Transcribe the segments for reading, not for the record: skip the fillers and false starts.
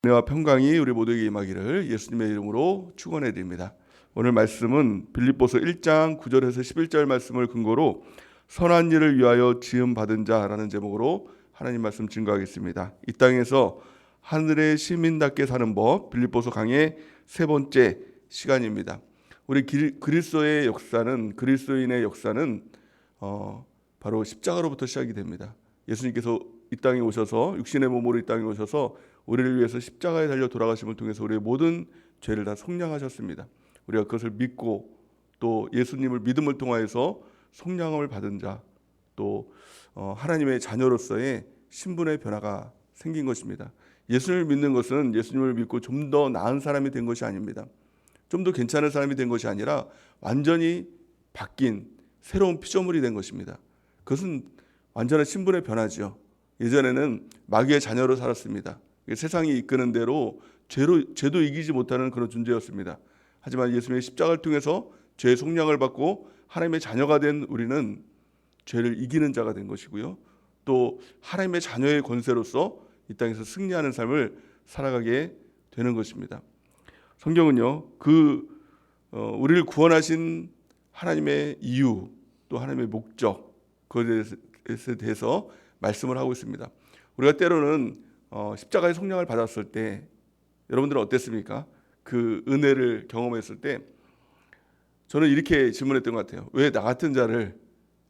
은혜와 평강이 우리 모두에게 임하기를 예수님의 이름으로 축원해 드립니다. 오늘 말씀은 빌립보서 1장 9절에서 11절 말씀을 근거로 선한 일을 위하여 지음 받은 자라는 제목으로 하나님 말씀 증거하겠습니다. 이 땅에서 하늘의 시민답게 사는 법, 빌립보서 강의 세 번째 시간입니다. 우리 그리스도의 역사는, 그리스도인의 역사는 바로 십자가로부터 시작이 됩니다. 예수님께서 이 땅에 오셔서, 육신의 몸으로 이 땅에 오셔서 우리를 위해서 십자가에 달려 돌아가심을 통해서 우리의 모든 죄를 다 속량하셨습니다. 우리가 그것을 믿고 또 예수님을 믿음을 통하여서 속량함을 받은 자, 또 하나님의 자녀로서의 신분의 변화가 생긴 것입니다. 예수님을 믿는 것은 예수님을 믿고 좀 더 나은 사람이 된 것이 아닙니다. 좀 더 괜찮은 사람이 된 것이 아니라 완전히 바뀐 새로운 피조물이 된 것입니다. 그것은 완전한 신분의 변화지요. 예전에는 마귀의 자녀로 살았습니다. 세상이 이끄는 대로 죄도 이기지 못하는 그런 존재였습니다. 하지만 예수님의 십자가를 통해서 죄의 속량을 받고 하나님의 자녀가 된 우리는 죄를 이기는 자가 된 것이고요. 또 하나님의 자녀의 권세로서 이 땅에서 승리하는 삶을 살아가게 되는 것입니다. 성경은요, 우리를 구원하신 하나님의 이유, 또 하나님의 목적, 그것에 대해서 말씀을 하고 있습니다. 우리가 때로는 십자가의 속량을 받았을 때 여러분들은 어땠습니까? 그 은혜를 경험했을 때 저는 이렇게 질문했던 것 같아요. 왜 나 같은 자를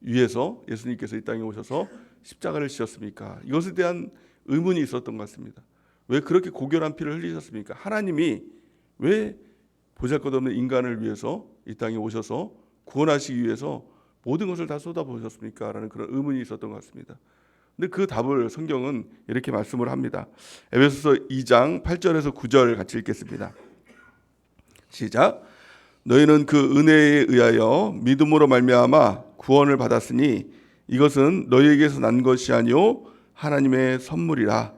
위해서 예수님께서 이 땅에 오셔서 십자가를 지셨습니까? 이것에 대한 의문이 있었던 것 같습니다. 왜 그렇게 고결한 피를 흘리셨습니까? 하나님이 왜 보잘것없는 인간을 위해서 이 땅에 오셔서 구원하시기 위해서 모든 것을 다 쏟아부으셨습니까? 라는 그런 의문이 있었던 것 같습니다. 근데 그 답을 성경은 이렇게 말씀을 합니다. 에베소서 2장 8절에서 9절 같이 읽겠습니다. 시작. 너희는 그 은혜에 의하여 믿음으로 말미암아 구원을 받았으니 이것은 너희에게서 난 것이 아니요 하나님의 선물이라.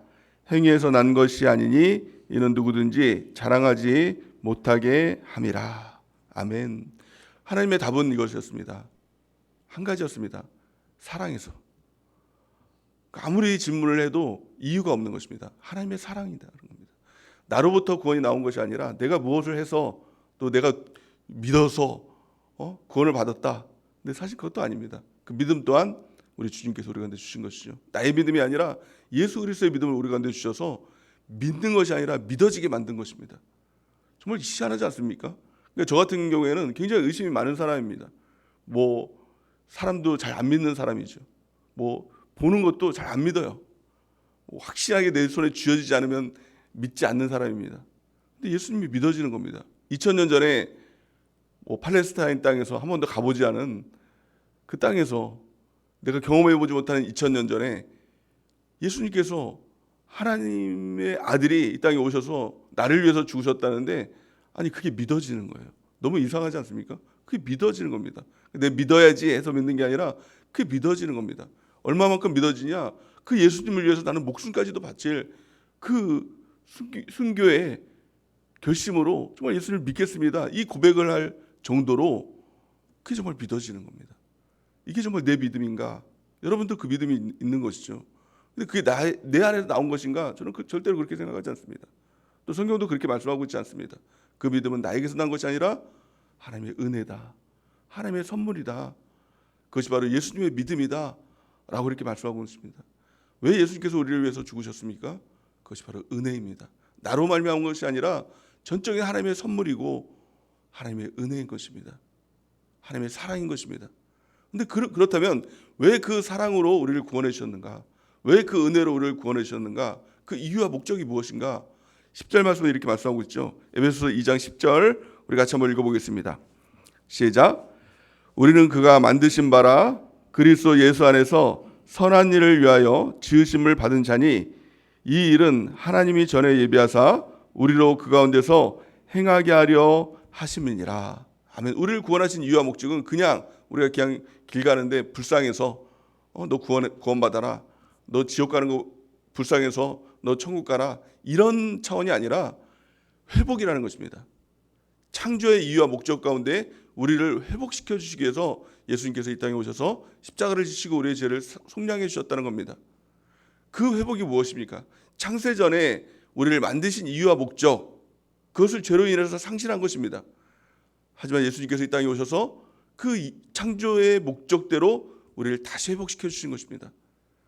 행위에서 난 것이 아니니 이는 누구든지 자랑하지 못하게 함이라. 아멘. 하나님의 답은 이것이었습니다. 한 가지였습니다. 사랑에서. 아무리 질문을 해도 이유가 없는 것입니다. 하나님의 사랑이다. 나로부터 구원이 나온 것이 아니라 내가 무엇을 해서 또 내가 믿어서 구원을 받았다. 근데 사실 그것도 아닙니다. 그 믿음 또한 우리 주님께서 우리 가운데 주신 것이죠. 나의 믿음이 아니라 예수 그리스도의 믿음을 우리 가운데 주셔서 믿는 것이 아니라 믿어지게 만든 것입니다. 정말 희한하지 않습니까? 그러니까 저 같은 경우에는 굉장히 의심이 많은 사람입니다. 사람도 잘 안 믿는 사람이죠. 보는 것도 잘 안 믿어요. 확실하게 내 손에 쥐어지지 않으면 믿지 않는 사람입니다. 근데 예수님이 믿어지는 겁니다. 2000년 전에 팔레스타인 땅에서 한 번도 가보지 않은 그 땅에서 내가 경험해보지 못하는 2000년 전에 예수님께서 하나님의 아들이 이 땅에 오셔서 나를 위해서 죽으셨다는데 아니 그게 믿어지는 거예요. 너무 이상하지 않습니까? 그게 믿어지는 겁니다. 내가 믿어야지 해서 믿는 게 아니라 그게 믿어지는 겁니다. 얼마만큼 믿어지냐? 그 예수님을 위해서 나는 목숨까지도 바칠 그 순교의 결심으로 정말 예수님을 믿겠습니다. 이 고백을 할 정도로 그게 정말 믿어지는 겁니다. 이게 정말 내 믿음인가? 여러분도 그 믿음이 있는 것이죠. 근데 그게 내 안에서 나온 것인가? 저는 절대로 그렇게 생각하지 않습니다. 또 성경도 그렇게 말씀하고 있지 않습니다. 그 믿음은 나에게서 난 것이 아니라 하나님의 은혜다. 하나님의 선물이다. 그것이 바로 예수님의 믿음이다. 라고 이렇게 말씀하고 있습니다. 왜 예수님께서 우리를 위해서 죽으셨습니까? 그것이 바로 은혜입니다. 나로 말미암은 것이 아니라 전적인 하나님의 선물이고 하나님의 은혜인 것입니다. 하나님의 사랑인 것입니다. 그런데 그렇다면 왜 그 사랑으로 우리를 구원해 주셨는가? 왜 그 은혜로 우리를 구원해 주셨는가? 그 이유와 목적이 무엇인가? 10절 말씀에 이렇게 말씀하고 있죠. 에베소서 2장 10절 우리 같이 한번 읽어보겠습니다. 시작. 우리는 그가 만드신 바라 그리스도 예수 안에서 선한 일을 위하여 지으심을 받은 자니 이 일은 하나님이 전에 예비하사 우리로 그 가운데서 행하게 하려 하심이니라. 아멘. 우리를 구원하신 이유와 목적은 그냥 우리가 그냥 길 가는데 불쌍해서 너 구원받아라. 너 지옥 가는 거 불쌍해서 너 천국 가라. 이런 차원이 아니라 회복이라는 것입니다. 창조의 이유와 목적 가운데 우리를 회복시켜 주시기 위해서 예수님께서 이 땅에 오셔서 십자가를 지시고 우리의 죄를 속량해 주셨다는 겁니다. 그 회복이 무엇입니까? 창세 전에 우리를 만드신 이유와 목적, 그것을 죄로 인해서 상실한 것입니다. 하지만 예수님께서 이 땅에 오셔서 그 창조의 목적대로 우리를 다시 회복시켜 주신 것입니다.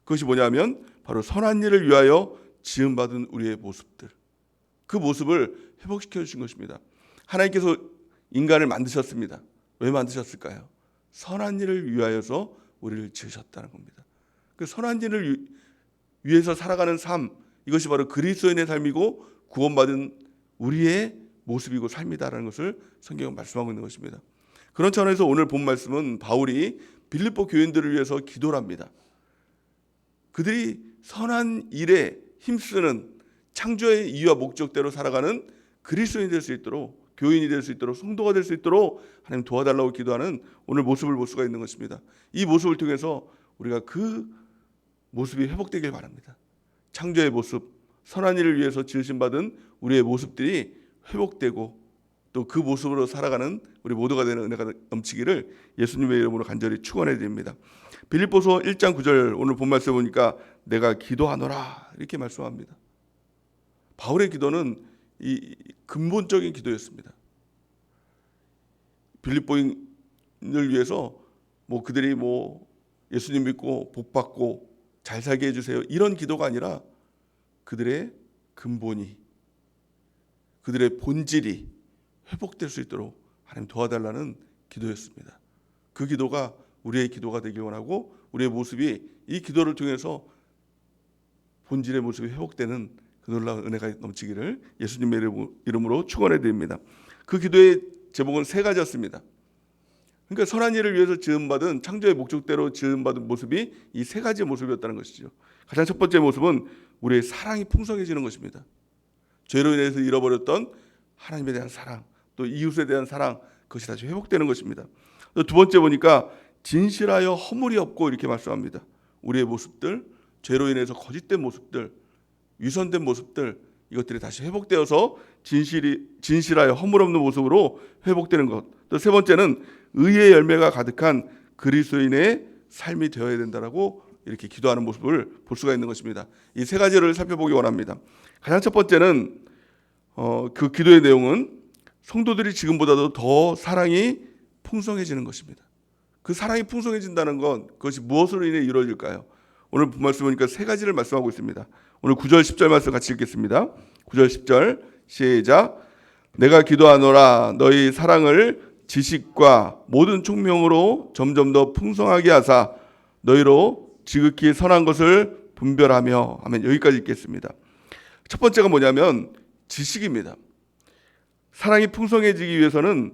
그것이 뭐냐면 바로 선한 일을 위하여 지음받은 우리의 모습들, 그 모습을 회복시켜 주신 것입니다. 하나님께서 인간을 만드셨습니다. 왜 만드셨을까요? 선한 일을 위하여서 우리를 지으셨다는 겁니다. 그 선한 일을 위해서 살아가는 삶, 이것이 바로 그리스도인의 삶이고 구원받은 우리의 모습이고 삶이다라는 것을 성경은 말씀하고 있는 것입니다. 그런 차원에서 오늘 본 말씀은 바울이 빌립보 교인들을 위해서 기도를 합니다. 그들이 선한 일에 힘쓰는 창조의 이유와 목적대로 살아가는 그리스도인이 될 수 있도록, 교인이 될 수 있도록, 성도가 될 수 있도록 하나님 도와달라고 기도하는 오늘 모습을 볼 수가 있는 것입니다. 이 모습을 통해서 우리가 그 모습이 회복되길 바랍니다. 창조의 모습, 선한 일을 위해서 지으심 받은 우리의 모습들이 회복되고 또 그 모습으로 살아가는 우리 모두가 되는 은혜가 넘치기를 예수님의 이름으로 간절히 축원해 드립니다. 빌립보서 1장 9절 오늘 본 말씀 보니까 내가 기도하노라 이렇게 말씀합니다. 바울의 기도는 이 근본적인 기도였습니다. 빌립보인을 위해서 그들이 예수님 믿고 복 받고 잘 살게 해주세요 이런 기도가 아니라 그들의 근본이, 그들의 본질이 회복될 수 있도록 하나님 도와달라는 기도였습니다. 그 기도가 우리의 기도가 되길 원하고 우리의 모습이 이 기도를 통해서 본질의 모습이 회복되는 그 놀라운 은혜가 넘치기를 예수님의 이름으로 축원해 드립니다. 그 기도의 제목은 세 가지였습니다. 그러니까 선한 일을 위해서 지음받은 창조의 목적대로 지음받은 모습이 이 세 가지 모습이었다는 것이죠. 가장 첫 번째 모습은 우리의 사랑이 풍성해지는 것입니다. 죄로 인해서 잃어버렸던 하나님에 대한 사랑, 또 이웃에 대한 사랑, 그것이 다시 회복되는 것입니다. 또 두 번째 보니까 진실하여 허물이 없고 이렇게 말씀합니다. 우리의 모습들, 죄로 인해서 거짓된 모습들, 위선된 모습들, 이것들이 다시 회복되어서 진실하여 허물 없는 모습으로 회복되는 것. 또 세 번째는 의의 열매가 가득한 그리스도인의 삶이 되어야 된다라고 이렇게 기도하는 모습을 볼 수가 있는 것입니다. 이 세 가지를 살펴보기 원합니다. 가장 첫 번째는 그 기도의 내용은 성도들이 지금보다도 더 사랑이 풍성해지는 것입니다. 그 사랑이 풍성해진다는 건 그것이 무엇으로 인해 이루어질까요? 오늘 본 말씀 보니까 세 가지를 말씀하고 있습니다. 오늘 9절 10절 말씀 같이 읽겠습니다. 9절 10절 시작. 내가 기도하노라 너희 사랑을 지식과 모든 총명으로 점점 더 풍성하게 하사 너희로 지극히 선한 것을 분별하며 하면 여기까지 읽겠습니다. 첫 번째가 뭐냐면 지식입니다. 사랑이 풍성해지기 위해서는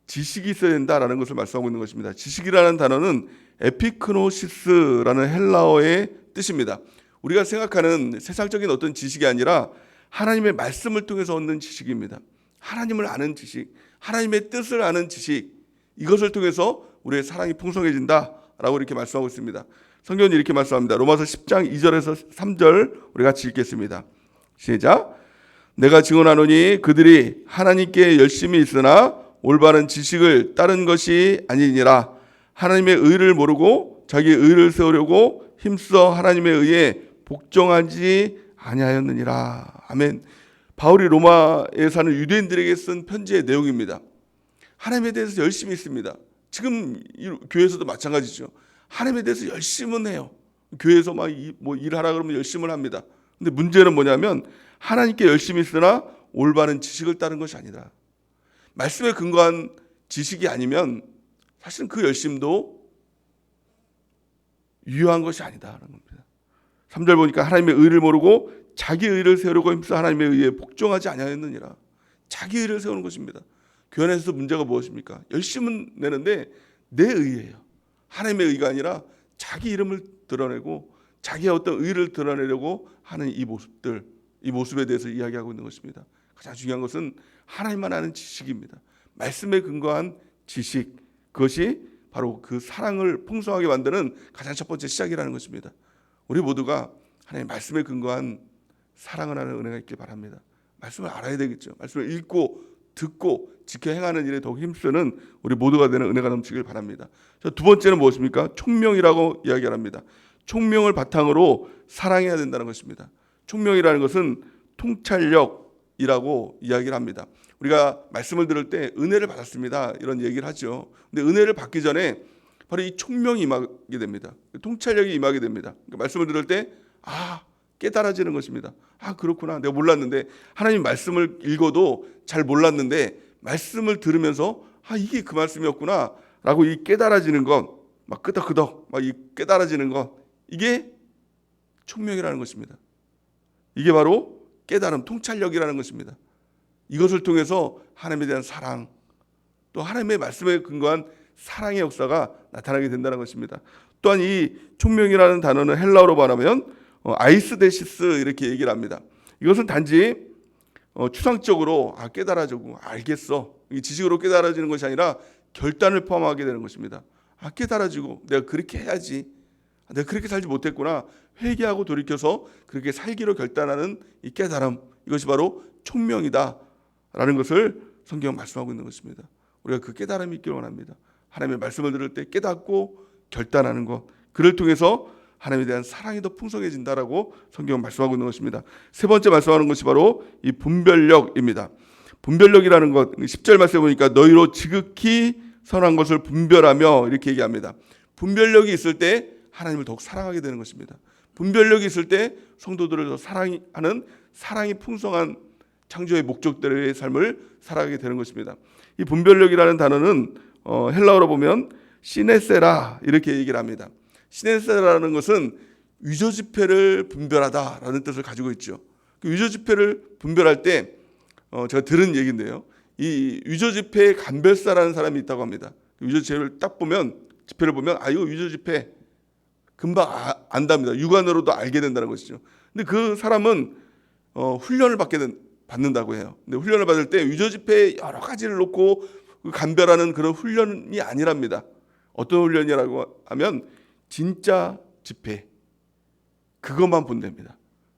지식이 있어야 된다라는 것을 말씀하고 있는 것입니다. 지식이라는 단어는 에피크노시스라는 헬라어의 뜻입니다. 우리가 생각하는 세상적인 어떤 지식이 아니라 하나님의 말씀을 통해서 얻는 지식입니다. 하나님을 아는 지식, 하나님의 뜻을 아는 지식, 이것을 통해서 우리의 사랑이 풍성해진다라고 이렇게 말씀하고 있습니다. 성경은 이렇게 말씀합니다. 로마서 10장 2절에서 3절 우리 같이 읽겠습니다. 시작. 내가 증언하노니 그들이 하나님께 열심히 있으나 올바른 지식을 따른 것이 아니니라. 하나님의 의를 모르고 자기 의를 세우려고 힘써 하나님의 의에 복종하지 아니하였느니라. 아멘. 바울이 로마에 사는 유대인들에게 쓴 편지의 내용입니다. 하나님에 대해서 열심히 있습니다. 지금 교회에서도 마찬가지죠. 하나님에 대해서 열심은 해요. 교회에서 일하라 그러면 열심을 합니다. 근데 문제는 뭐냐면 하나님께 열심히 있으나 올바른 지식을 따른 것이 아니다. 말씀에 근거한 지식이 아니면 사실은 그 열심도 유효한 것이 아니다라는 겁니다. 3절 보니까 하나님의 의를 모르고 자기 의를 세우려고 힘써 하나님의 의에 복종하지 아니하였느니라. 자기 의를 세우는 것입니다. 교회 안에서 문제가 무엇입니까? 열심은 내는데 내 의예요. 하나님의 의가 아니라 자기 이름을 드러내고 자기의 어떤 의를 드러내려고 하는 이 모습들, 이 모습에 대해서 이야기하고 있는 것입니다. 가장 중요한 것은 하나님만 아는 지식입니다. 말씀에 근거한 지식, 그것이 바로 그 사랑을 풍성하게 만드는 가장 첫 번째 시작이라는 것입니다. 우리 모두가 하나님 말씀에 근거한 사랑을 하는 은혜가 있길 바랍니다. 말씀을 알아야 되겠죠. 말씀을 읽고 듣고 지켜 행하는 일에 더욱 힘쓰는 우리 모두가 되는 은혜가 넘치길 바랍니다. 두 번째는 무엇입니까? 총명이라고 이야기를 합니다. 총명을 바탕으로 사랑해야 된다는 것입니다. 총명이라는 것은 통찰력이라고 이야기를 합니다. 우리가 말씀을 들을 때 은혜를 받았습니다, 이런 얘기를 하죠. 근데 은혜를 받기 전에 바로 이 총명이 임하게 됩니다. 통찰력이 임하게 됩니다. 그러니까 말씀을 들을 때 깨달아지는 것입니다. 그렇구나, 내가 몰랐는데, 하나님 말씀을 읽어도 잘 몰랐는데 말씀을 들으면서 이게 그 말씀이었구나 라고 이 깨달아지는 것, 막 끄덕끄덕 막 이 깨달아지는 것, 이게 총명이라는 것입니다. 이게 바로 깨달음, 통찰력이라는 것입니다. 이것을 통해서 하나님에 대한 사랑, 또 하나님의 말씀에 근거한 사랑의 역사가 나타나게 된다는 것입니다. 또한 이 총명이라는 단어는 헬라어로 말하면 아이스데시스 이렇게 얘기를 합니다. 이것은 단지 추상적으로 깨달아지고 알겠어, 이 지식으로 깨달아지는 것이 아니라 결단을 포함하게 되는 것입니다. 깨달아지고 내가 그렇게 해야지, 내가 그렇게 살지 못했구나, 회개하고 돌이켜서 그렇게 살기로 결단하는 이 깨달음, 이것이 바로 총명이다라는 것을 성경은 말씀하고 있는 것입니다. 우리가 그 깨달음이 있기를 원합니다. 하나님의 말씀을 들을 때 깨닫고 결단하는 것, 그를 통해서 하나님에 대한 사랑이 더 풍성해진다라고 성경은 말씀하고 있는 것입니다. 세 번째 말씀하는 것이 바로 이 분별력입니다. 분별력이라는 것, 10절 말씀에 보니까 너희로 지극히 선한 것을 분별하며 이렇게 얘기합니다. 분별력이 있을 때 하나님을 더욱 사랑하게 되는 것입니다. 분별력이 있을 때 성도들을 더 사랑하는, 사랑이 풍성한 창조의 목적대로의 삶을 살아가게 되는 것입니다. 이 분별력이라는 단어는 헬라어로 보면 시네세라 이렇게 얘기를 합니다. 시네세라는 것은 위조지폐를 분별하다라는 뜻을 가지고 있죠. 그 위조지폐를 분별할 때 제가 들은 얘기인데요, 이 위조지폐의 감별사라는 사람이 있다고 합니다. 위조지폐를 딱 보면, 지폐를 보면 이거 위조지폐 금방 안답니다. 육안으로도 알게 된다는 것이죠. 근데 그 사람은 훈련을 받는다고 해요. 근데 훈련을 받을 때 위조지폐에 여러 가지를 놓고 감별하는 그런 훈련이 아니랍니다. 어떤 훈련이라고 하면 진짜 지폐, 그것만 본답니다.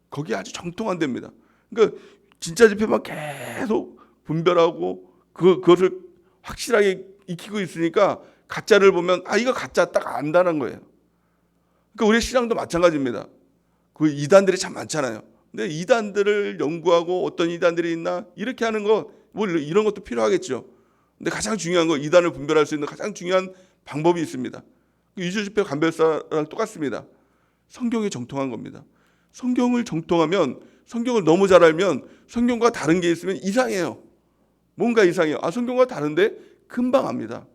거기에 아주 정통한답니다. 그러니까 진짜 지폐만 계속 분별하고 그것을 확실하게 익히고 있으니까 가짜를 보면 이거 가짜 딱 안다는 거예요. 그러니까 우리 신앙도 마찬가지입니다. 그 이단들이 참 많잖아요. 근데 이단들을 연구하고 어떤 이단들이 있나 이렇게 하는 거, 뭐 이런 것도 필요하겠죠. 근데 가장 중요한 거, 이단을 분별할 수 있는 가장 중요한 방법이 있습니다. 위조지폐 감별사랑 똑같습니다. 성경에 정통한 겁니다. 성경을 정통하면, 성경을 너무 잘 알면 성경과 다른 게 있으면 이상해요. 뭔가 이상해요. 성경과 다른데 금방 압니다.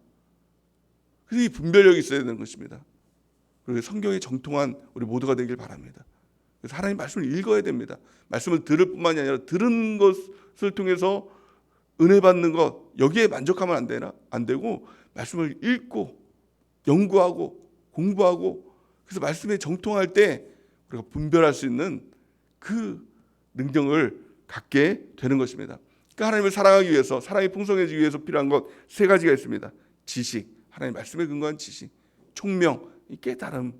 그래서 이 분별력이 있어야 되는 것입니다. 그리고 성경에 정통한 우리 모두가 되길 바랍니다. 그래서 하나님 말씀을 읽어야 됩니다. 말씀을 들을 뿐만이 아니라 들은 것을 통해서 은혜 받는 것, 여기에 만족하면 안 되고 말씀을 읽고 연구하고 공부하고, 그래서 말씀에 정통할 때 우리가 분별할 수 있는 그 능력을 갖게 되는 것입니다. 그러니까 하나님을 사랑하기 위해서, 사랑이 풍성해지기 위해서 필요한 것 세 가지가 있습니다. 지식, 하나님 말씀에 근거한 지식, 총명, 이 깨달음,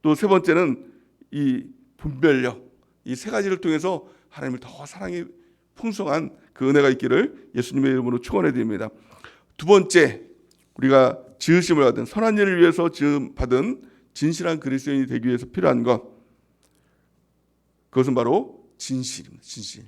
또 세 번째는 이 분별력, 이 세 가지를 통해서 하나님을 더 사랑이 풍성한 그 은혜가 있기를 예수님의 이름으로 축원해 드립니다. 두 번째, 우리가 지으심을 받은, 선한 일을 위해서 지음 받은 진실한 그리스도인이 되기 위해서 필요한 것, 그것은 바로 진실입니다. 진실.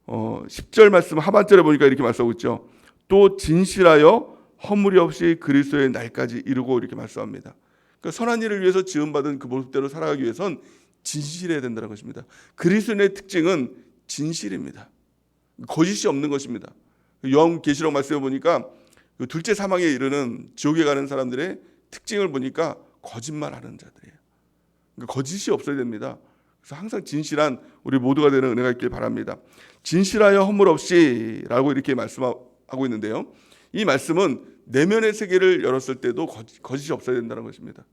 10절 말씀 하반절에 보니까 이렇게 말씀하고 있죠. 또 진실하여 허물이 없이 그리스도의 날까지 이루고, 이렇게 말씀합니다. 그러니까 선한 일을 위해서 지음받은 그 모습대로 살아가기 위해선 진실해야 된다는 것입니다. 그리스도인의 특징은 진실입니다. 거짓이 없는 것입니다. 요한계시록 말씀에 보니까 그 둘째 사망에 이르는 지옥에 가는 사람들의 특징을 보니까 거짓말하는 자들이에요. 그러니까 거짓이 없어야 됩니다. 그래서 항상 진실한 우리 모두가 되는 은혜가 있길 바랍니다. 진실하여 허물 없이라고 이렇게 말씀하고 있는데요, 이 말씀은 내면의 세계를 열었을 때도 거짓이 없어야 된다는 것입니다.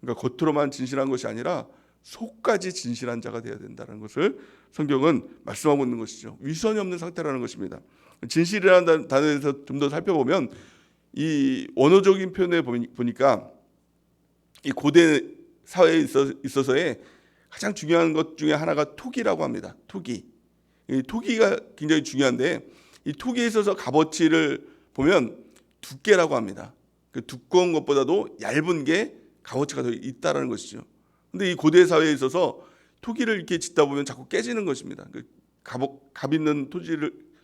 그러니까 겉으로만 진실한 것이 아니라 속까지 진실한 자가 되어야 된다는 것을 성경은 말씀하고 있는 것이죠. 위선이 없는 상태라는 것입니다. 진실이라는 단어에서 좀 더 살펴보면, 이 원어적인 표현에 보니까 이 고대 사회에 있어서의 가장 중요한 것 중에 하나가 토기라고 합니다. 토기. 이 토기가 굉장히 중요한데, 이 토기에 있어서 값어치를 보면 두께라고 합니다. 그 두꺼운 것보다도 얇은 게 값어치가 더 있다라는 것이죠. 근데 이 고대 사회에 있어서 토기를 이렇게 짓다 보면 자꾸 깨지는 것입니다. 값 있는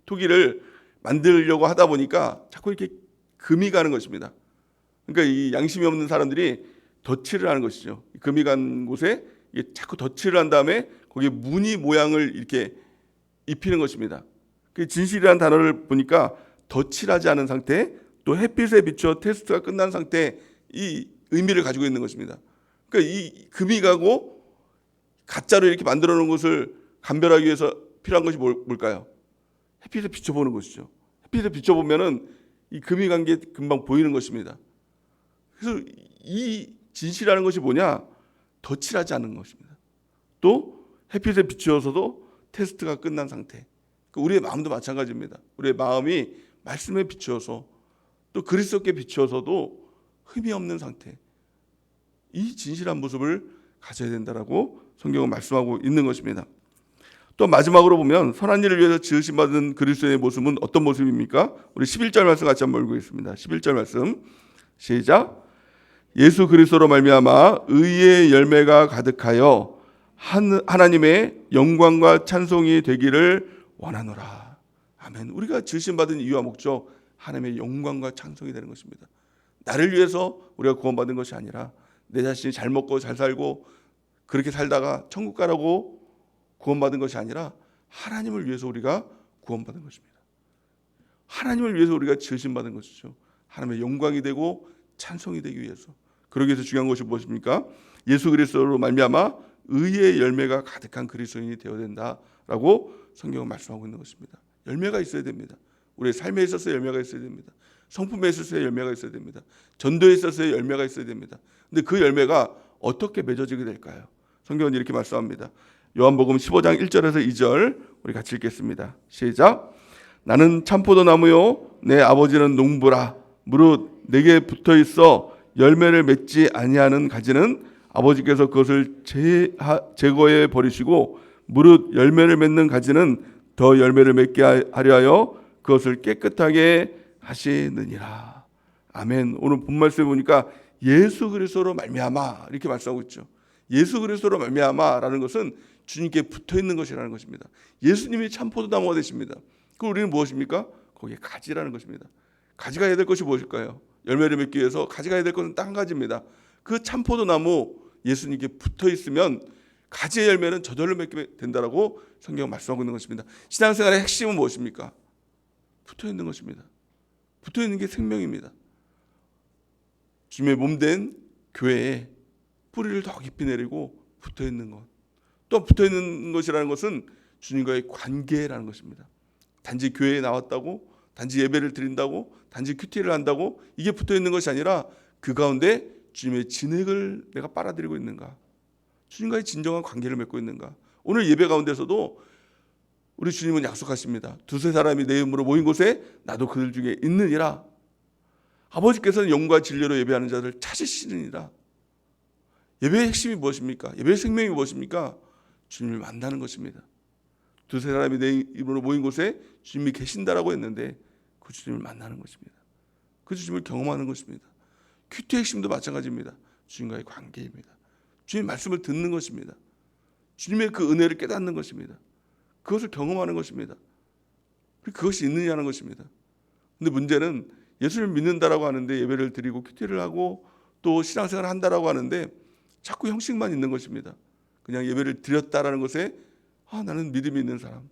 토기를 만들려고 하다 보니까 자꾸 이렇게 금이 가는 것입니다. 그러니까 이 양심이 없는 사람들이 덧칠을 하는 것이죠. 금이 간 곳에 자꾸 덧칠을 한 다음에 거기에 무늬 모양을 이렇게 입히는 것입니다. 그 진실이라는 단어를 보니까 덧칠하지 않은 상태, 또 햇빛에 비춰 테스트가 끝난 상태, 이 의미를 가지고 있는 것입니다. 그러니까 이 금이 가고 가짜로 이렇게 만들어 놓은 것을 감별하기 위해서 필요한 것이 뭘까요? 햇빛에 비춰보는 것이죠. 햇빛에 비춰보면은 이 금이 간 게 금방 보이는 것입니다. 그래서 이 진실이라는 것이 뭐냐? 덧칠하지 않는 것입니다. 또 햇빛에 비추어서도 테스트가 끝난 상태. 우리의 마음도 마찬가지입니다. 우리의 마음이 말씀에 비추어서 또 그리스도께 비추어서도 흠이 없는 상태. 이 진실한 모습을 가져야 된다라고 성경은 말씀하고 있는 것입니다. 또 마지막으로 보면 선한 일을 위해서 지으심 받은 그리스도의 모습은 어떤 모습입니까? 우리 11절 말씀 같이 한번 읽겠습니다. 11절 말씀 시작. 예수 그리스도로 말미암아 의의 열매가 가득하여 하나님의 영광과 찬송이 되기를 원하노라. 아멘. 우리가 지으심 받은 이유와 목적, 하나님의 영광과 찬송이 되는 것입니다. 나를 위해서 우리가 구원받은 것이 아니라 내 자신이 잘 먹고 잘 살고 그렇게 살다가 천국 가라고 구원받은 것이 아니라 하나님을 위해서 우리가 구원받은 것입니다. 하나님을 위해서 우리가 지으심 받은 것이죠. 하나님의 영광이 되고 찬송이 되기 위해서. 그러기 위해서 중요한 것이 무엇입니까? 예수 그리스도로 말미암아 의의 열매가 가득한 그리스도인이 되어야 된다라고 성경은 말씀하고 있는 것입니다. 열매가 있어야 됩니다. 우리의 삶에 있어서 열매가 있어야 됩니다. 성품에 있어서 열매가 있어야 됩니다. 전도에 있어서 열매가 있어야 됩니다. 근데 그 열매가 어떻게 맺어지게 될까요? 성경은 이렇게 말씀합니다. 요한복음 15장 1절에서 2절 우리 같이 읽겠습니다. 시작. 나는 참포도나무요 내 아버지는 농부라. 무릇 내게 붙어 있어 열매를 맺지 아니하는 가지는 아버지께서 그것을 제거해 버리시고 무릇 열매를 맺는 가지는 더 열매를 맺게 하려 하여 그것을 깨끗하게 하시느니라. 아멘. 오늘 본 말씀에 보니까 예수 그리스도로 말미암아 이렇게 말씀하고 있죠. 예수 그리스도로 말미암아라는 것은 주님께 붙어 있는 것이라는 것입니다. 예수님이 참 포도나무가 되십니다. 그럼 우리는 무엇입니까? 거기에 가지라는 것입니다. 가지가 해야 될 것이 무엇일까요? 열매를 맺기 위해서 가지가 해야 될 것은 딱 한 가지입니다. 그 참 포도나무 예수님께 붙어 있으면 가지의 열매는 저절로 맺게 된다라고 성경 말씀하고 있는 것입니다. 신앙생활의 핵심은 무엇입니까? 붙어 있는 것입니다. 붙어 있는 게 생명입니다. 주님의 몸된 교회에 뿌리를 더 깊이 내리고 붙어 있는 것. 또 붙어 있는 것이라는 것은 주님과의 관계라는 것입니다. 단지 교회에 나왔다고, 단지 예배를 드린다고, 단지 큐티를 한다고 이게 붙어 있는 것이 아니라 그 가운데 주님의 진액을 내가 빨아들이고 있는가? 주님과의 진정한 관계를 맺고 있는가? 오늘 예배 가운데서도 우리 주님은 약속하십니다. 두세 사람이 내 이름으로 모인 곳에 나도 그들 중에 있느니라. 아버지께서는 영과 진리로 예배하는 자를 찾으시느니라. 예배의 핵심이 무엇입니까? 예배의 생명이 무엇입니까? 주님을 만나는 것입니다. 두세 사람이 내 이름으로 모인 곳에 주님이 계신다라고 했는데 그 주님을 만나는 것입니다. 그 주님을 경험하는 것입니다. 큐티의 핵심도 마찬가지입니다. 주님과의 관계입니다. 주님의 말씀을 듣는 것입니다. 주님의 그 은혜를 깨닫는 것입니다. 그것을 경험하는 것입니다. 그것이 있느냐는 것입니다. 근데 문제는 예수를 믿는다라고 하는데 예배를 드리고 큐티를 하고 또 신앙생활을 한다라고 하는데 자꾸 형식만 있는 것입니다. 그냥 예배를 드렸다라는 것에 나는 믿음이 있는 사람.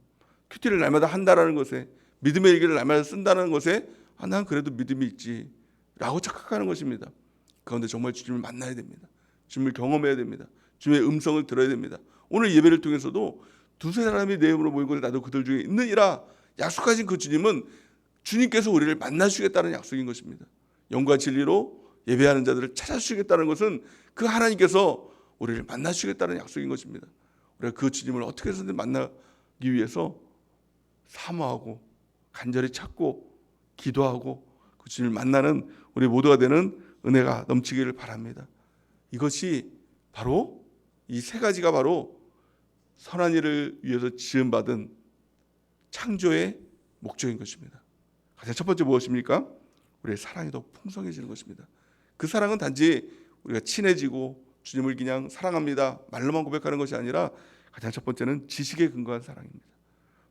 큐티를 날마다 한다라는 것에 믿음의 얘기를 날마다 쓴다는 것에 난 그래도 믿음이 있지 라고 착각하는 것입니다. 그런데 정말 주님을 만나야 됩니다. 주님을 경험해야 됩니다. 주님의 음성을 들어야 됩니다. 오늘 예배를 통해서도 두세 사람이 내 이름으로 모인 곳에 나도 그들 중에 있느니라 약속하신 그 주님은 주님께서 우리를 만나주시겠다는 약속인 것입니다. 영과 진리로 예배하는 자들을 찾아주시겠다는 것은 그 하나님께서 우리를 만나주시겠다는 약속인 것입니다. 우리가 그 주님을 어떻게 해서든 만나기 위해서 사모하고 간절히 찾고 기도하고 그 주님을 만나는 우리 모두가 되는 은혜가 넘치기를 바랍니다. 이것이 바로 이 세 가지가 바로 선한 일을 위해서 지음받은 창조의 목적인 것입니다. 가장 첫 번째 무엇입니까? 우리의 사랑이 더 풍성해지는 것입니다. 그 사랑은 단지 우리가 친해지고 주님을 그냥 사랑합니다 말로만 고백하는 것이 아니라 가장 첫 번째는 지식에 근거한 사랑입니다.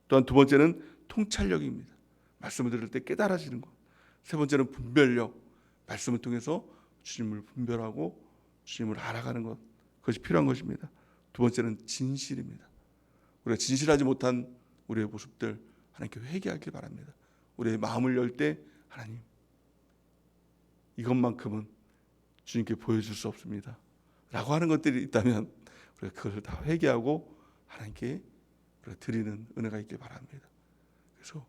또한 두 번째는 통찰력입니다. 말씀을 들을 때 깨달아지는 것. 세 번째는 분별력. 말씀을 통해서 주님을 분별하고 주님을 알아가는 것. 그것이 필요한 것입니다. 두 번째는 진실입니다. 우리가 진실하지 못한 우리의 모습들 하나님께 회개하길 바랍니다. 우리의 마음을 열 때 하나님 이것만큼은 주님께 보여줄 수 없습니다 라고 하는 것들이 있다면 우리가 그것을 다 회개하고 하나님께 우리가 드리는 은혜가 있길 바랍니다. 그래서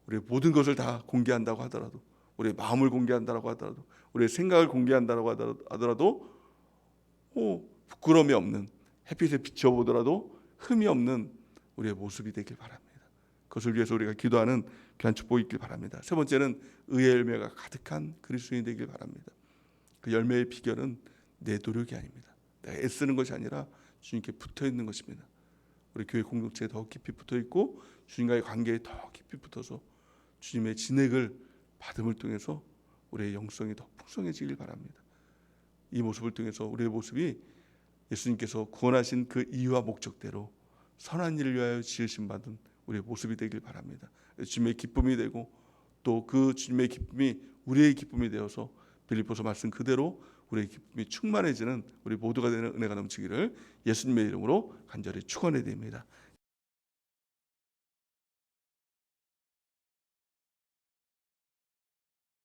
우리의 모든 것을 다 공개한다고 하더라도, 우리의 마음을 공개한다고 하더라도, 우리의 생각을 공개한다고 하더라도 부끄러움이 없는, 햇빛에 비춰보더라도 흠이 없는 우리의 모습이 되길 바랍니다. 그것을 위해서 우리가 기도하는 귀한 축복이 있길 바랍니다. 세 번째는 의의 열매가 가득한 그리스도인이 되길 바랍니다. 그 열매의 비결은 내 노력이 아닙니다. 내가 애쓰는 것이 아니라 주님께 붙어있는 것입니다. 우리 교회 공동체에 더 깊이 붙어있고 주님과의 관계에 더 깊이 붙어서 주님의 진액을 받음을 통해서 우리의 영성이 더 풍성해지길 바랍니다. 이 모습을 통해서 우리의 모습이 예수님께서 구원하신 그 이유와 목적대로 선한 일을 위하여 지으심 받은 우리의 모습이 되길 바랍니다. 주님의 기쁨이 되고 또 그 주님의 기쁨이 우리의 기쁨이 되어서 빌립보서 말씀 그대로 우리의 기쁨이 충만해지는 우리 모두가 되는 은혜가 넘치기를 예수님의 이름으로 간절히 축원해 드립니다.